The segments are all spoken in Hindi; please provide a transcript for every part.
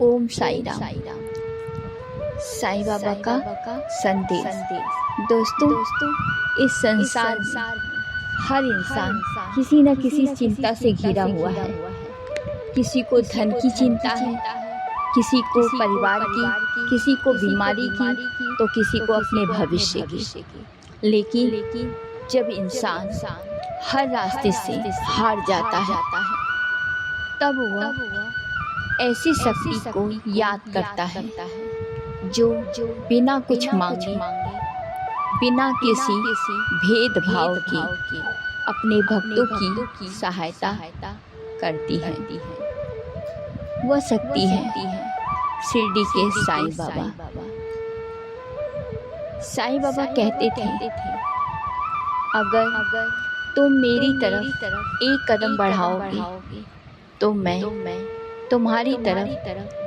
ओम साई राम। साईं बाबा का संदेश। दोस्तों, इस संसार में हर इंसान किसी न किसी चिंता से घिरा हुआ है। किसी को धन की चिंता है, किसी को परिवार की, किसी को बीमारी की, तो किसी को अपने भविष्य की। लेकिन जब इंसान हर रास्ते से हार जाता है, तब वह ऐसी शक्ति को याद करता है जो बिना कुछ मांगे, बिना किसी भेदभाव के अपने भक्तों की सहायता करती है। वह शक्ति है शिरडी के साईं बाबा। साईं बाबा कहते थे, अगर तुम मेरी तरफ एक कदम बढ़ाओगे तो मैं तुम्हारी तरफ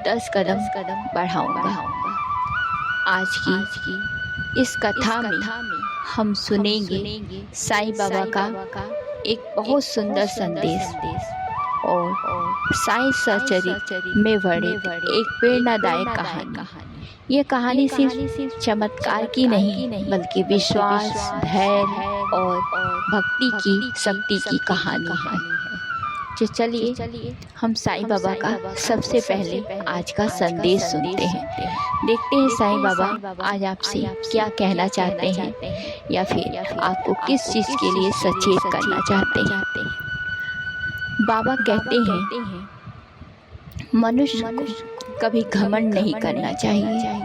10 कदम बढ़ाऊंगा। आज की इस कथा में हम सुनेंगे साईं बाबा का एक बहुत सुंदर संदेश और साईं सचरित्र में वर्णित एक प्रेरणादायक कहानी। ये कहानी सिर्फ चमत्कार की नहीं, बल्कि विश्वास, धैर्य और भक्ति की शक्ति की कहानी है। तो चलिए हम साईं बाबा का सबसे पहले आज का संदेश सुनते हैं। देखते हैं साईं बाबा आज आपसे क्या कहना चाहते हैं, या फिर आपको किस चीज़ के लिए सचेत करना चाहते हैं। बाबा कहते हैं, मनुष्य को कभी घमंड नहीं करना चाहिए।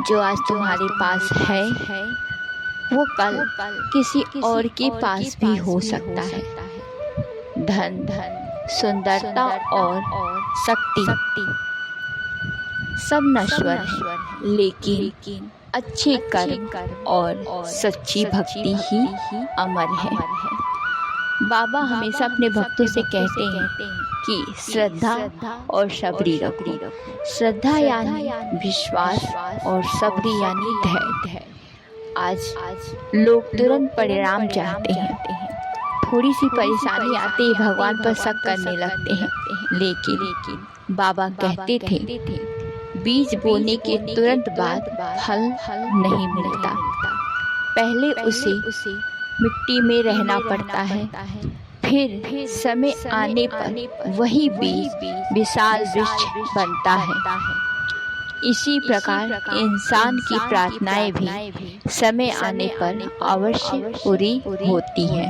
जो आज तुम्हारे पास है वो कल किसी और के पास भी हो सकता है। धन, सुंदरता और शक्ति सब नश्वर है, लेकिन अच्छे कर्म और सच्ची भक्ति ही अमर है। बाबा हमेशा अपने भक्तों से कहते हैं कि श्रद्धा और सब्री रखो। श्रद्धा यानी विश्वास और सब्री यानी धैर्य। आज लोग तुरंत परिणाम चाहते हैं। थोड़ी सी परेशानी आते ही भगवान पर शक करने लगते हैं। लेकिन बाबा कहते थे, बीज बोने के तुरंत बाद फल नहीं मिलता। पहले उसे मिट्टी में रहना पड़ता है, फिर समय आने पर वही बीज विशाल वृक्ष बनता है। इसी प्रकार इंसान की प्रार्थनाएं भी समय आने पर अवश्य पूरी होती हैं।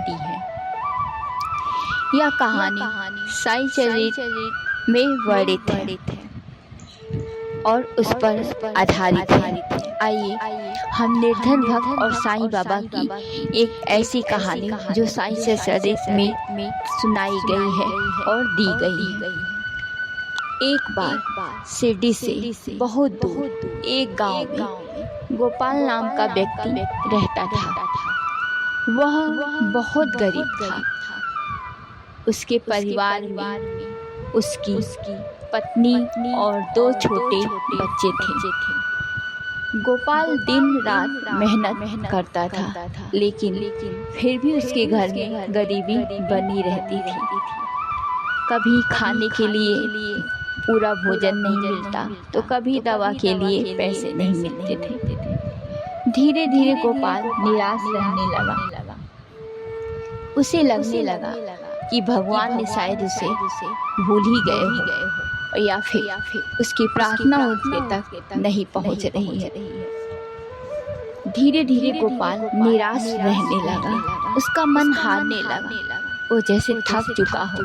यह कहानी साईं चरित्र में वर्णित है और उस पर आधारित है। आइए हम निर्धन भक्त और साईं बाबा की एक ऐसी कहानी जो साईं चरित्र में सुनाई गई है और दी गई है। एक बार शिरडी से बहुत दूर एक गांव में गोपाल नाम का व्यक्ति रहता था। वह बहुत गरीब था। उसके परिवार में उसकी पत्नी और 2 छोटे बच्चे थे। गोपाल दिन रात मेहनत करता था, लेकिन फिर भी उसके घर में गरीबी बनी रहती थी। कभी खाने के लिए पूरा भोजन नहीं मिलता, तो कभी दवा के लिए पैसे नहीं मिलते थे। धीरे धीरे गोपाल निराश रहने लगा। उसे लगने लगा कि भगवान ने शायद उसे भूल ही गए हो, या फिर उसकी प्रार्थना उसके तक नहीं पहुंच रही है। धीरे धीरे गोपाल निराश रहने लगा। उसका मन हारने लगा। वो जैसे थक चुका हो,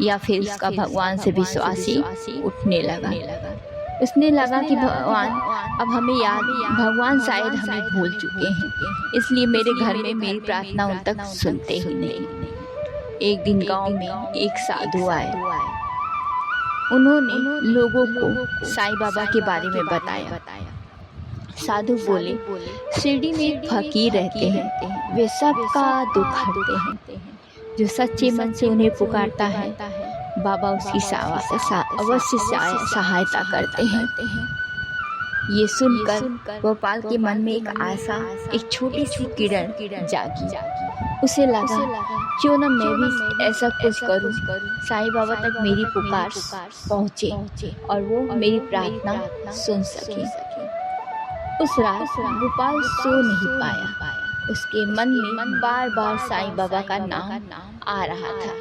या फिर उसका भगवान से विश्वास ही उठने लगा। उसने लगा कि भगवान शायद हमें भूल चुके हैं, इसलिए मेरे घर में मेरी प्रार्थना उन तक सुनते ही नहीं। एक दिन गांव में एक साधु आए। उन्होंने लोगों को साईं बाबा के बारे में बताया। साधु बोले, शिरडी में एक फकीर रहते हैं, वे सबका दुख हरते हैं। जो सच्चे मन से उन्हें पुकारता है, बाबा उसकी अवश्य सहायता करते हैं। ये सुनकर गोपाल के मन में एक आशा, एक छोटी सी किरण जागी। उसे लगा क्यों न मैं भी ऐसा कुछ करूं, साईं बाबा तक मेरी पुकार पहुंचे और वो मेरी प्रार्थना सुन सके। उस रात गोपाल सो नहीं पाया। उसके मन में बार बार साईं बाबा का नाम आ रहा था।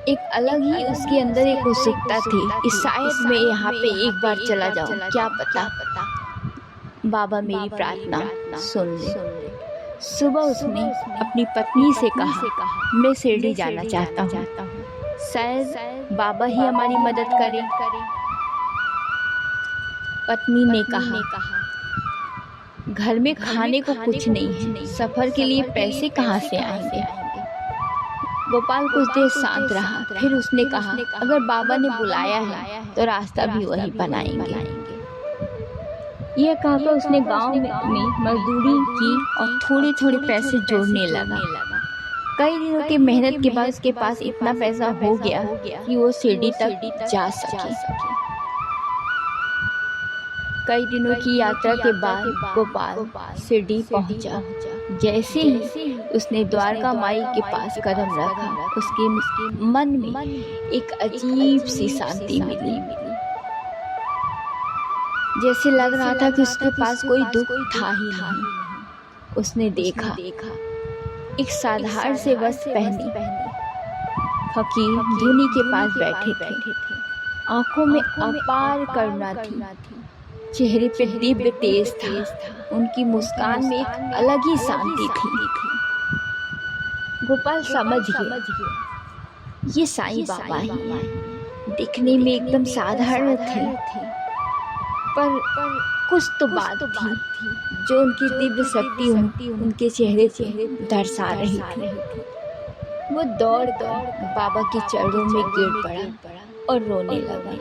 एक अलग ही उसके अंदर एक उत्सुकता थी कि शायद मैं यहाँ पे एक बार चला जाऊँ, क्या पता बाबा मेरी प्रार्थना सुन ले। सुबह उसने अपनी पत्नी से कहा, मैं शिरडी जाना चाहता हूँ, शायद बाबा ही हमारी मदद करे। पत्नी ने कहा, घर में खाने को कुछ नहीं है, सफर के लिए पैसे कहाँ से आएंगे। गोपाल कुछ देर शांत रहा, फिर उसने कहा, अगर बाबा ने बुलाया है तो रास्ता भी वही बनाएंगे। यह कहकर उसने गांव में मजदूरी की और थोड़े थोड़े पैसे जोड़ने लगा। कई दिनों की मेहनत के बाद उसके पास इतना पैसा हो गया कि वो शिरडी तक जा सके। कई दिनों की यात्रा के बाद गोपाल शिरडी पहुंचा। जैसे ही उसने द्वारका माई के पास कदम रखा, उसके मन में एक अजीब सी शांति मिली। जैसे लग रहा था कि उसके पास कोई दुख था ही नहीं। उसने देखा एक साधारण से वस्त्र पहने फकीर धुनी के पास बैठे थे। आंखों में अपार करुणा थी, चेहरे पे दिव्य तेज था। उनकी मुस्कान में एक अलग ही शांति थी। गोपाल समझ गया ये साईं बाबा ही हैं। दिखने में एकदम साधारण थे, पर कुछ तो बात थी जो उनकी दिव्य शक्ति उनके चेहरे पे दर्शा रही थी। वो दौड़ बाबा के चरणों में गिर पड़ा और रोने लगा।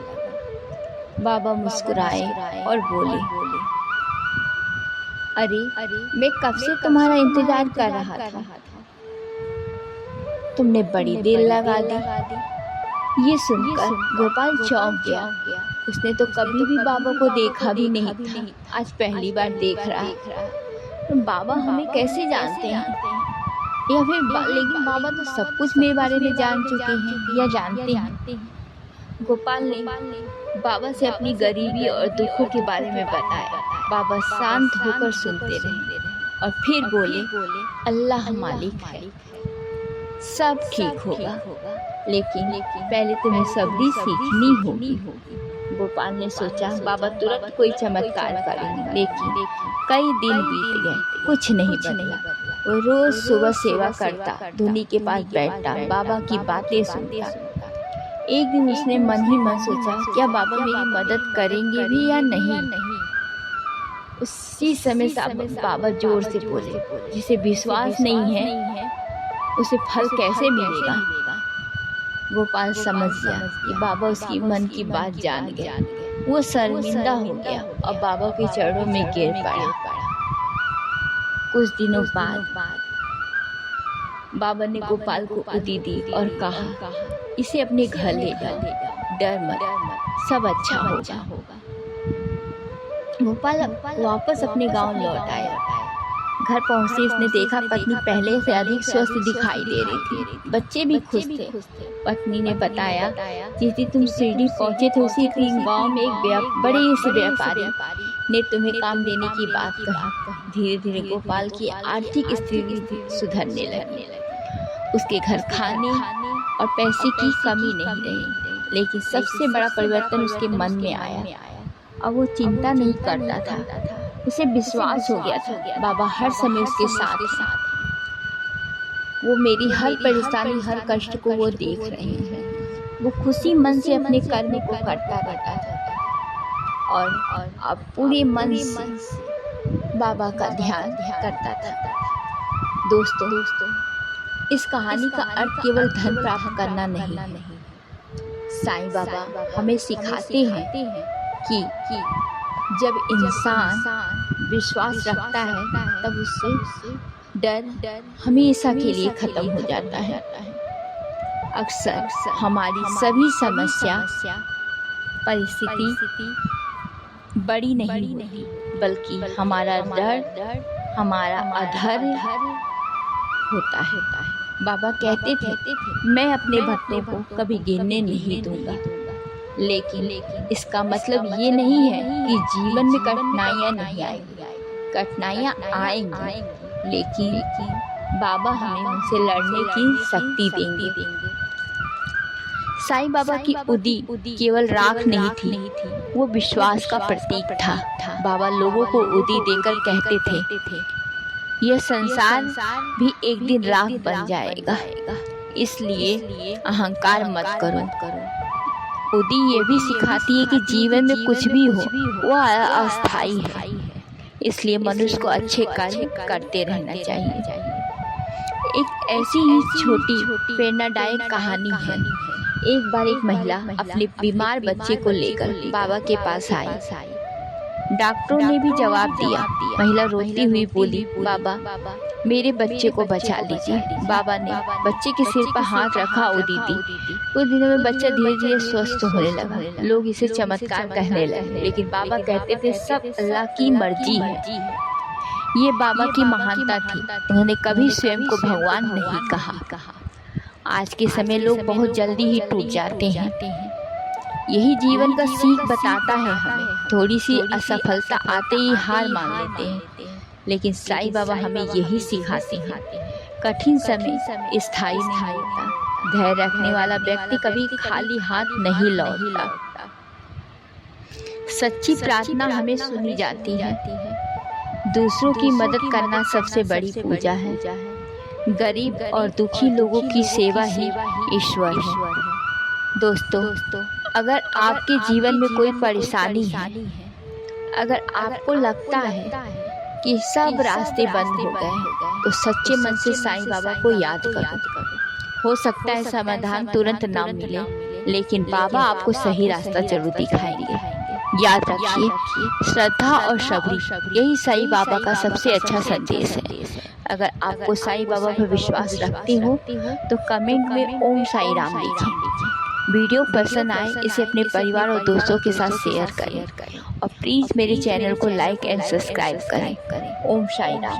बाबा मुस्कुराए और बोले, अरे मैं कब से तुम्हारा इंतजार कर रहा था, तुमने बड़ी देर लगा दी। ये सुनकर गोपाल चौंक गया। उसने तो कभी भी बाबा को देखा भी नहीं था, आज पहली बार देख रहा है। तो बाबा हमें कैसे जानते हैं, या फिर लेकिन बाबा तो सब कुछ मेरे बारे में जान चुके हैं या जानते हैं। गोपाल ने बाबा से अपनी गरीबी और दुखों के बारे में बताया। बाबा शांत होकर सुनते रहे और फिर बोले, अल्लाह मालिक है, सब ठीक होगा, लेकिन पहले तुम्हें सब्री सीखनी होगी। गोपाल ने सोचा बाबा तुरंत कोई चमत्कार करेंगे, लेकिन कई दिन बीत गए, कुछ नहीं बदला। वो रोज सुबह सेवा करता, धुनी के पास बैठता, बाबा की बातें सुनता। एक दिन उसने मन ही मन सोचा, क्या बाबा मेरी मदद करेंगे भी या नहीं। उसी समय बाबा जोर से बोले, जिसे विश्वास नहीं है उसे फल कैसे मिलेगा। गोपाल समझ गया कि बाबा उसकी मन की बात जान गया। वो शर्मिंदा हो गया और बाबा के चरणों में गिर पड़ा। कुछ दिनों बाद बाबा ने गोपाल को उदी दी और कहा, इसे अपने घर ले जाओ, डर मत, सब अच्छा होगा। गोपाल वापस अपने गांव लौट आया। घर पहुंचते इसने देखा पत्नी पहले से अधिक स्वस्थ दिखाई दे रही थी, बच्चे भी खुश थे। पत्नी ने बताया, जिस दिन तुम शिरडी पहुंचे थे उसी दिन गांव में एक बड़े से व्यापारी ने तुम्हें काम देने की बात कही। धीरे धीरे गोपाल की आर्थिक स्थिति सुधरने लगी। उसके घर खाने और पैसे की कमी नहीं रही, लेकिन सबसे बड़ा परिवर्तन उसके मन में आया। अब वो चिंता नहीं करता था, उसे विश्वास हो गया था बाबा हर समय उसके साथ हैं। वो मेरी हर परेशानी, हर कष्ट को वो देख रहे हैं। वो खुशी मन से अपने कर्म को करता रहता था और अब पूरे मन से बाबा का ध्यान करता था। दोस्तों, इस कहानी का अर्थ केवल धन प्राप्त करना नहीं, साईं बाबा हमें सिखाते हैं कि जब इंसान विश्वास रखता है तब उससे डर हमेशा के लिए खत्म हो जाता है। अक्सर हमारी सभी समस्या, परिस्थिति बड़ी नहीं होती, बल्कि हमारा दर्द हमारा अधर होता है। बाबा कहते थे, मैं अपने भक्तों को कभी गिरने नहीं दूंगा, लेकिन इसका मतलब ये नहीं है कि जीवन में कठिनाइयाँ नहीं आएंगी। कठिनाइयाँ आएंगी, लेकिन बाबा हमें उनसे लड़ने की शक्ति देंगे। साईं बाबा की उदी केवल राख नहीं थी, वो विश्वास का प्रतीक था। बाबा लोगों को उदी देकर कहते थे, यह संसार भी एक दिन राख बन जाएगा, इसलिए अहंकार मत करो। उदी ये भी सिखाती है कि जीवन में कुछ भी हो वो अस्थायी है, इसलिए मनुष्य को अच्छे कार्य करते रहना चाहिए। एक ऐसी ही छोटी प्रेरणादायक कहानी है। एक बार एक महिला अपने बीमार बच्चे को लेकर बाबा के पास आई। डॉक्टरों ने भी जवाब दिया। महिला रोती हुई बोली, बाबा मेरे बच्चे को बचा लीजिए। बाबा ने बच्चे के सिर पर हाथ रखा, उदी दी। कुछ दिनों में बच्चा धीरे धीरे स्वस्थ होने लगा। लोग इसे चमत्कार कहने लगे, लेकिन बाबा कहते थे सब अल्लाह की मर्जी है। ये बाबा की महानता थी, उन्होंने कभी स्वयं को भगवान नहीं कहा। आज के समय लोग बहुत जल्दी ही टूट जाते हैं, यही जीवन का सीख बताता है हमें। थोड़ी सी असफलता आते ही हार मान लेते हैं, लेकिन साईं बाबा हमें यही सिखाते हैं, कठिन समय स्थायी नहीं होता। धैर्य रखने वाला व्यक्ति कभी खाली हाथ नहीं लौटता। सच्ची प्रार्थना हमें सुनी जाती है। दूसरों की मदद करना सबसे बड़ी पूजा है। गरीब और दुखी लोगों की सेवा ही ईश्वर है। दोस्तों, अगर आपके जीवन में कोई परेशानी है, अगर आपको लगता है कि सब रास्ते बंद हो गए, तो सच्चे मन से साईं बाबा को याद करो। हो सकता है समाधान तुरंत ना मिले, लेकिन बाबा आपको सही रास्ता जरूर दिखाएंगे। याद रखिए, श्रद्धा और सब्र यही साईं बाबा का सबसे अच्छा संदेश है। अगर आपको साईं बाबा पर विश्वास रखते हो तो कमेंट में ओम साईं राम लिखें। वीडियो पसंद आए इसे अपने परिवार और दोस्तों के साथ शेयर करें, और प्लीज़ मेरे चैनल को लाइक एंड सब्सक्राइब करें। ओम साईं राम।